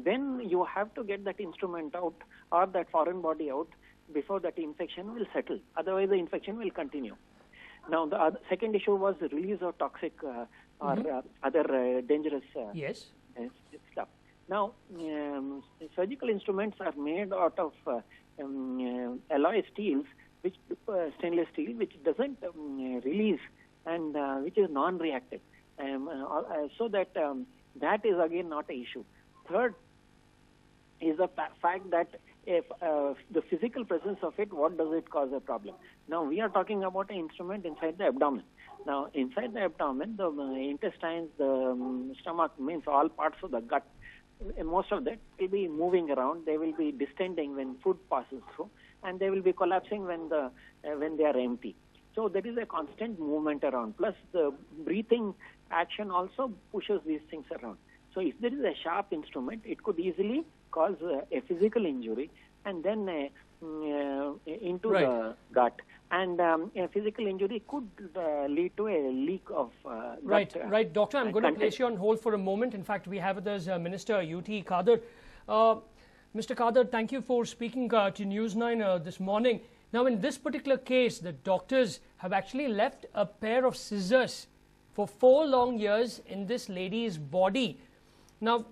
then you have to get that instrument out or that foreign body out before that infection will settle. Otherwise, the infection will continue. Now, the second issue was the release of toxic or other dangerous stuff. Now, surgical instruments are made out of alloy steels, which stainless steel, which doesn't release and which is non-reactive. So that that is again not an issue. Third is the fact that if the physical presence of it, what does it cause a problem? Now, we are talking about an instrument inside the abdomen. Now, inside the abdomen, the intestines, the stomach, means all parts of the gut, most of that will be moving around. They will be distending when food passes through, and they will be collapsing when they are empty. So there is a constant movement around. Plus, the breathing action also pushes these things around. So if there is a sharp instrument, it could easily cause a physical injury and then into the gut. And a physical injury could lead to a leak of Right, Doctor, I'm going to place you on hold for a moment. In fact, we have with us Minister UT Khadr. Mr. Khadr, thank you for speaking to News9 this morning. Now, in this particular case, the doctors have actually left a pair of scissors for 4 long years in this lady's body. Now,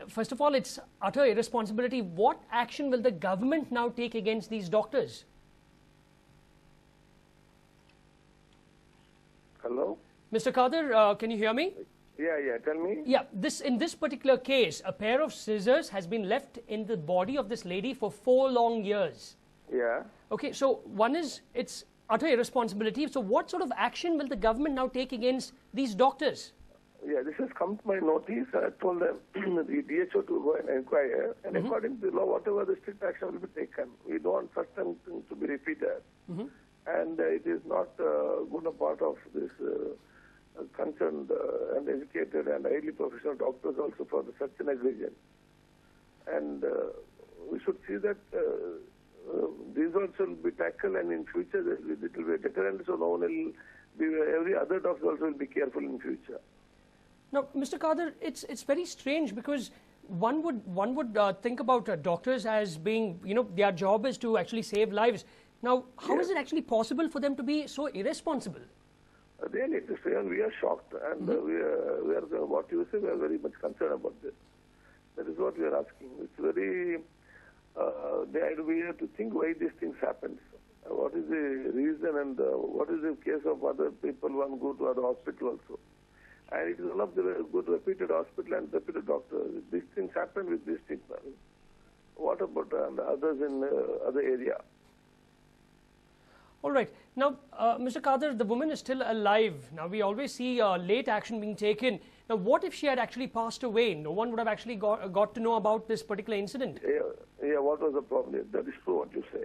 first of all, it's utter irresponsibility. What action will the government now take against these doctors? Hello? Mr. Khadr, can you hear me? Yeah, tell me. Yeah, in this particular case, a pair of scissors has been left in the body of this lady for 4 long years. Yeah. Okay, so one is, it's utter irresponsibility. So what sort of action will the government now take against these doctors? Yeah, this has come to my notice. I told them, the DHO to go and inquire, and according to the law, whatever the strict action will be taken. We don't want such things to be repeated. And it is not good a part of this concerned and educated and highly professional doctors also for the such negligence. And we should see that these also will be tackled, and in future it will be a deterrent, so no one will be, every other doctor also will be careful in future. Now, Mr. Khadr, it's very strange because one would think about doctors as being, their job is to actually save lives. Now, how is it actually possible for them to be so irresponsible? They need to say, and we are shocked, and we are what you say, we are very much concerned about this. That is what we are asking. It's very, we have to think why these things happen. What is the reason, and what is the case of other people who go to other hospital also. And it is one of the good reputed hospital and reputed doctors. These things happen with these people. What about others in other area? All right. Now, Mr. Khadr, the woman is still alive. Now, we always see late action being taken. Now, what if she had actually passed away? No one would have actually got to know about this particular incident. Yeah, what was the problem? That is true what you say.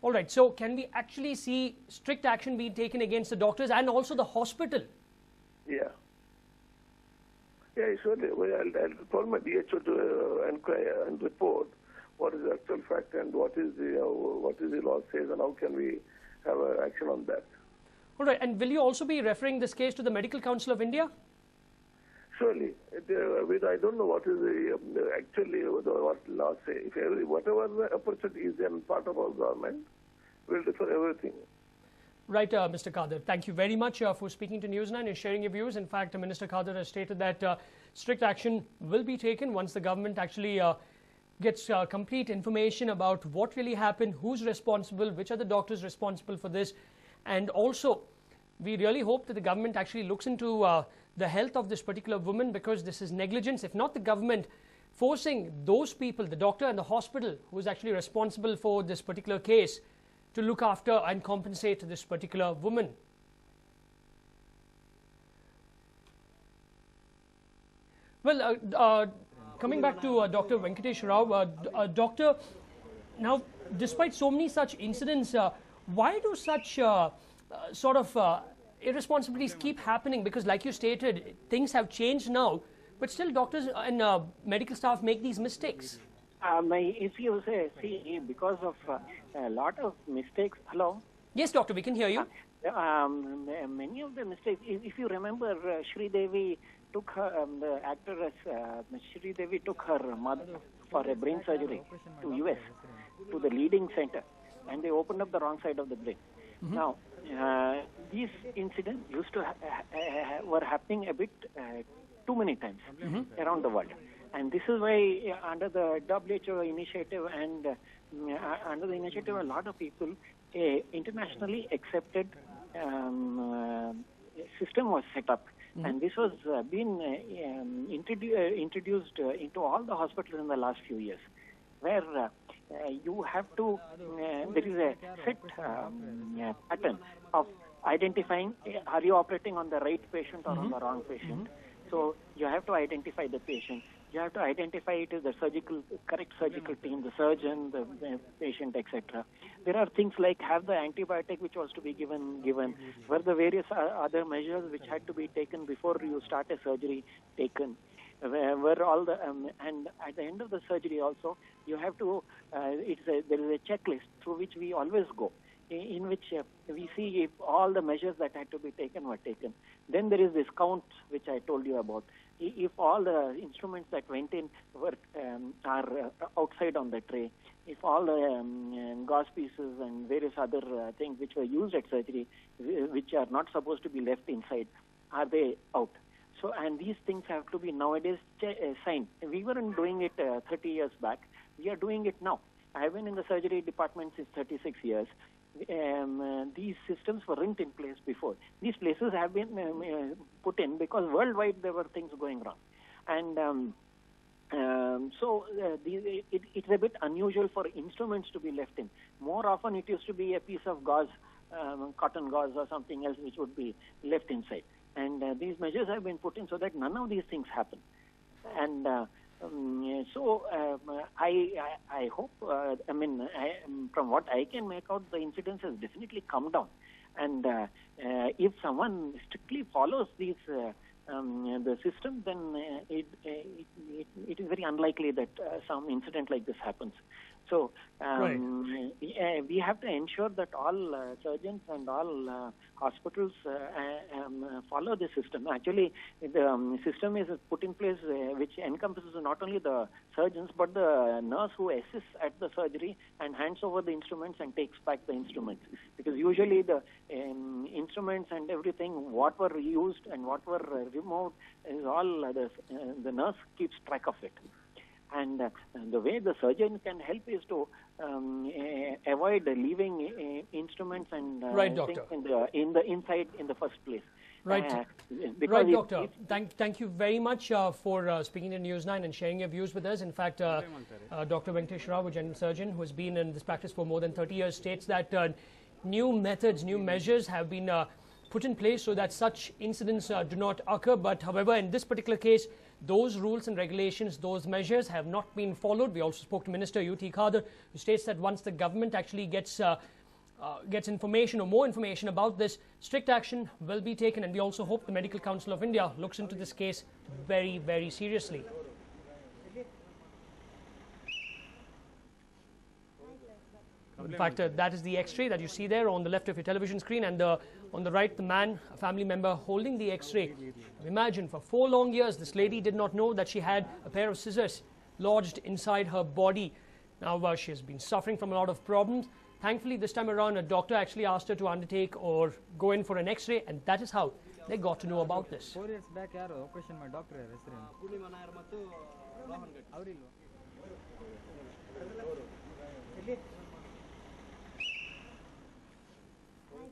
All right. So, can we actually see strict action being taken against the doctors and also the hospital? Yeah. Yeah, surely. I'll call my DHO to inquire and report what is the actual fact and what is the law says, and how can we have action on that. All right. And will you also be referring this case to the Medical Council of India? Surely. I don't know what is actually what law say. If whatever the opportunity is in part of our government, we'll refer everything. Right, Mr. Khadr. Thank you very much for speaking to News9 and sharing your views. In fact, Minister Khadr has stated that strict action will be taken once the government actually gets complete information about what really happened, who's responsible, which are the doctors responsible for this. And also, we really hope that the government actually looks into the health of this particular woman, because this is negligence, if not the government, forcing those people, the doctor and the hospital who is actually responsible for this particular case, to look after and compensate this particular woman. Well, coming back to Dr. Venkatesh Rao, Doctor, now, despite so many such incidents, why do such sort of irresponsibilities keep happening? Because like you stated, things have changed now, but still doctors and medical staff make these mistakes. If you see, because of a lot of mistakes. Hello? Yes, doctor, we can hear you. Many of the mistakes, if you remember Sri Devi took her, the actress Shri Devi took her mother for a brain surgery to US, to the leading center, and they opened up the wrong side of the brain. Now, these incidents used to were happening a bit too many times around the world. And this is why under the WHO initiative and under the initiative, a lot of people, internationally accepted system was set up. And this was been introduced into all the hospitals in the last few years, where you have to, there is a set pattern of identifying, are you operating on the right patient or on the wrong patient? So you have to identify the patient. You have to identify it as the correct surgical team, the surgeon, the patient, etc. There are things like have the antibiotic which was to be given, were the various other measures which had to be taken before you start a surgery taken. Were all the and at the end of the surgery also, you have to, there is a checklist through which we always go, in which we see if all the measures that had to be taken were taken. Then there is this count which I told you about. If all the instruments that went in were are outside on the tray, if all the gauze pieces and various other things which were used at surgery, which are not supposed to be left inside, are they out? So, and these things have to be nowadays signed. We weren't doing it 30 years back. We are doing it now. I have been in the surgery department since 36 years. These systems weren't in place before. These places have been put in because worldwide there were things going wrong. And it's a bit unusual for instruments to be left in. More often it used to be a piece of gauze, cotton gauze or something else which would be left inside. And these measures have been put in so that none of these things happen. And I hope, from what I can make out, the incidence has definitely come down. And if someone strictly follows these the system, then it is very unlikely that some incident like this happens. So we have to ensure that all surgeons and all hospitals follow the system. Actually, the system is put in place which encompasses not only the surgeons but the nurse who assists at the surgery and hands over the instruments and takes back the instruments. Because usually the instruments and everything, what were used and what were removed, is all the nurse keeps track of it. And the way the surgeon can help is to avoid leaving instruments and things in the inside in the first place. Right, Doctor. Thank you very much for speaking to News9 and sharing your views with us. In fact, Dr. Venkatesh Rao, a general surgeon who has been in this practice for more than 30 years, states that new methods, new measures have been put in place so that such incidents do not occur. But however, in this particular case, those rules and regulations, those measures have not been followed. We also spoke to Minister U.T. Khader, who states that once the government actually gets information or more information about this, strict action will be taken. And we also hope the Medical Council of India looks into this case very, very seriously. In fact, that is the X-ray that you see there on the left of your television screen, and on the right, the man, a family member, holding the X-ray. Imagine, for 4 long years, this lady did not know that she had a pair of scissors lodged inside her body. Now, she has been suffering from a lot of problems. Thankfully, this time around, a doctor actually asked her to undertake or go in for an X-ray, and that is how they got to know about this. 4 years back, question my doctor.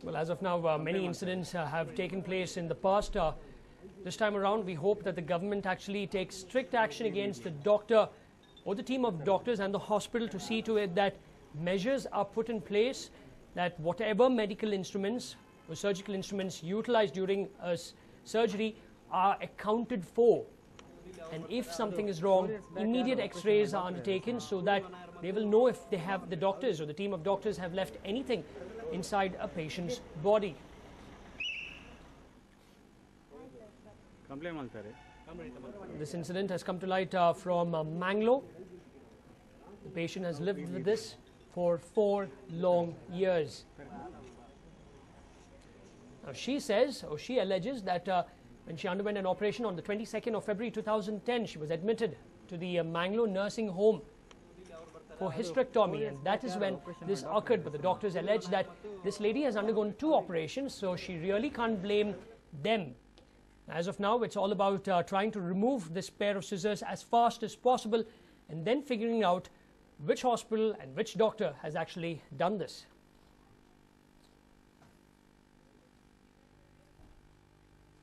Well, as of now, many incidents have taken place in the past. This time around, we hope that the government actually takes strict action against the doctor or the team of doctors and the hospital to see to it that measures are put in place, that whatever medical instruments or surgical instruments utilized during a surgery are accounted for. And if something is wrong, immediate X-rays are undertaken so that they will know if they have, the doctors or the team of doctors have left anything inside a patient's body. This incident has come to light from Mangalore. The patient has lived with this for 4 long years. Now she says, or she alleges, that when she underwent an operation on the 22nd of February 2010. She was admitted to the Mangalore nursing home for hysterectomy, and that is when this occurred. But the doctors allege that this lady has undergone 2 operations, so she really can't blame them. As of now, it's all about trying to remove this pair of scissors as fast as possible and then figuring out which hospital and which doctor has actually done this.